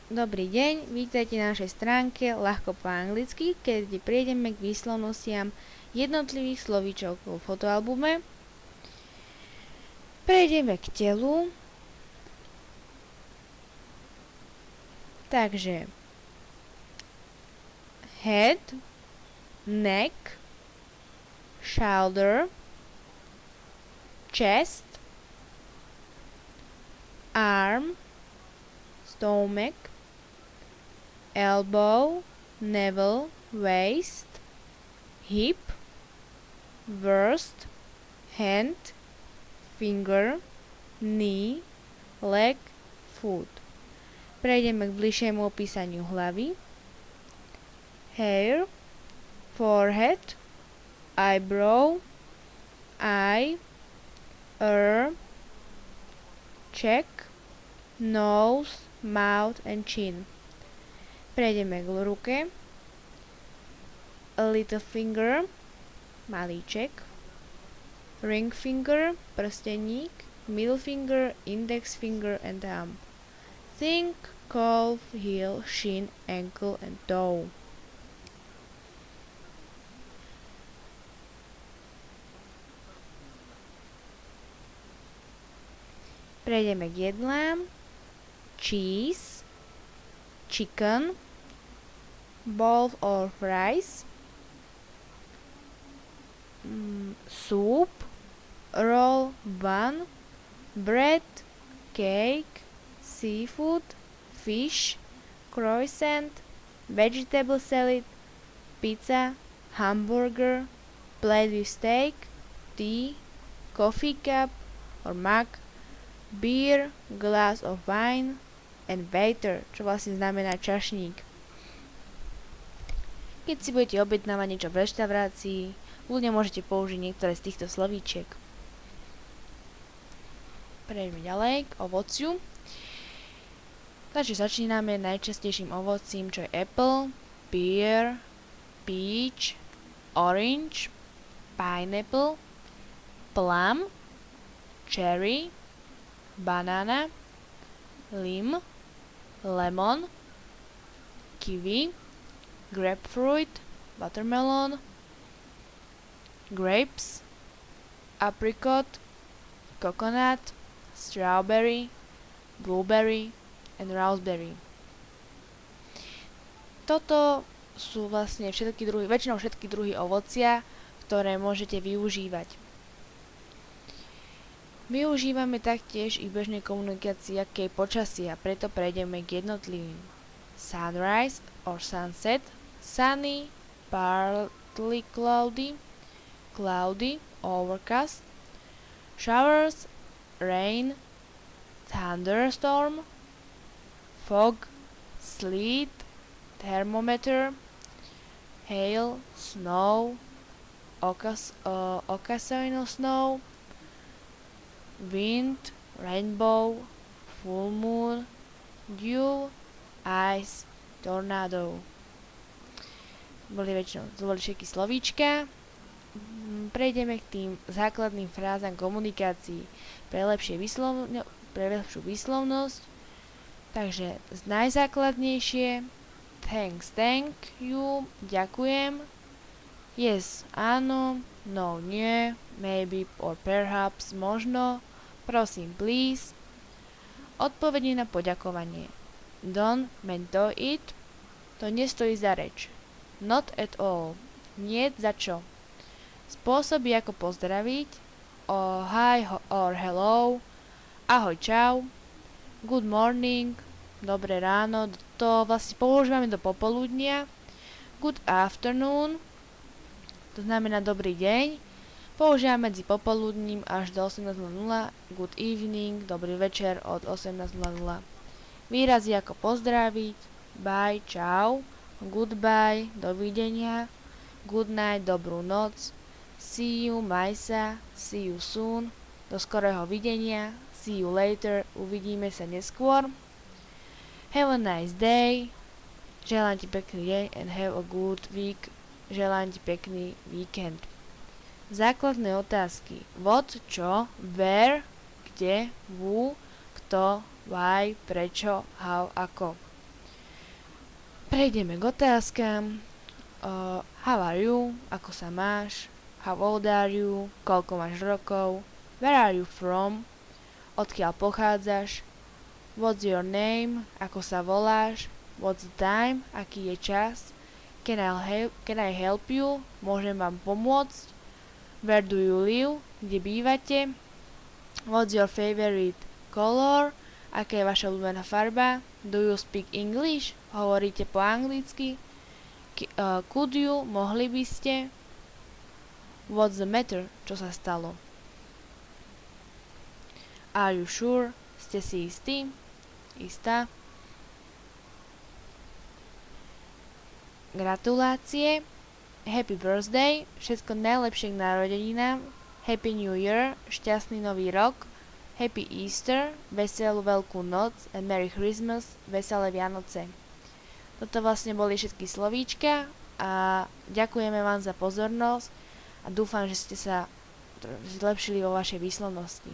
Dobrý deň, vítajte na našej stránke ľahko po anglicky, keď prejdeme k výslovnostiam jednotlivých slovíčok vo fotoalbume. Prejdeme k telu. Takže head, neck, shoulder, chest, arm, stomach, elbow, navel, waist, hip, wrist, hand, finger, knee, leg, foot. Prejdeme k bližšiemu opísaniu hlavy. Hair, forehead, eyebrow, eye, ear, cheek, nose, mouth and chin. Prejdeme k ruke. A little finger, malíček. Ring finger, prsteník. Middle finger, index finger and thumb. Think, calf, heel, shin, ankle and toe. Prejdeme k jedlám. Cheese, chicken, bowl of rice, soup, roll, bun, bread, cake, seafood, fish, croissant, vegetable salad, pizza, hamburger, plate with steak, tea, coffee cup or mug, beer, glass of wine, and waiter, čo vlastne znamená čašník. Keď si budete objednávať niečo v reštaurácii, ľudia môžete použiť niektoré z týchto slovíčiek. Prejdeme ďalej k ovociu. Takže začíname najčastejším ovocím, čo je apple, pear, peach, orange, pineapple, plum, cherry, banana, lime, lemon, kiwi, grapefruit, watermelon, grapes, apricot, coconut, strawberry, blueberry and raspberry. Toto sú vlastne väčšinou všetky druhy ovocia, ktoré môžete využívať. Využívame taktiež i bežnej komunikácii, aké je počasie, a preto prejdeme k jednotlivým. Sunrise or sunset, sunny, partly cloudy, cloudy, overcast, showers, rain, thunderstorm, fog, sleet, thermometer, hail, snow, occasional snow, wind, rainbow, full moon, dew, ice, tornado. Boli všetky slovíčka. Prejdeme k tým základným frázam komunikácií pre lepšiu výslovnosť. Takže najzákladnejšie: thanks, thank you, ďakujem, yes, áno, no, nie, maybe or perhaps, možno, prosím, please. Odpovede na poďakovanie: don't mean to it, to nestojí za reč. Not at all, nie za čo. Spôsoby ako pozdraviť: hi or hello, ahoj, čau, good morning, dobré ráno, to vlastne používame do popoludnia. Good afternoon, to znamená dobrý deň, používame medzi popoludním až do 18:00. Good evening, dobrý večer od 18:00. Výrazy ako pozdraviť: bye, čau, goodbye, dovidenia, good night, dobrú noc, see you, majsa, see you soon, do skorého videnia, see you later, uvidíme sa neskôr, have a nice day, želám ti pekný deň, and have a good week, želám ti pekný víkend. Základné otázky: what, čo, where, kde, who, kto, why, prečo, how, ako. Prejdeme k otázkam. How are you? Ako sa máš? How old are you? Koľko máš rokov? Where are you from? Odkiaľ pochádzaš? What's your name? Ako sa voláš? What's the time? Aký je čas? Can I help you? Môžem vám pomôcť? Where do you live? Kde bývate? What's your favorite color? Aká je vaša obľúbená farba? Do you speak English? Hovoríte po anglicky? Could you? Mohli by ste? What's the matter? Čo sa stalo? Are you sure? Ste si istí? Istá? Gratulácie, happy birthday, všetko najlepšie k narodeninám, happy new year, šťastný nový rok, happy Easter, veselú veľkú noc and merry Christmas, veselé Vianoce. Toto vlastne boli všetky slovíčka a ďakujeme vám za pozornosť a dúfam, že ste sa zlepšili vo vašej výslovnosti.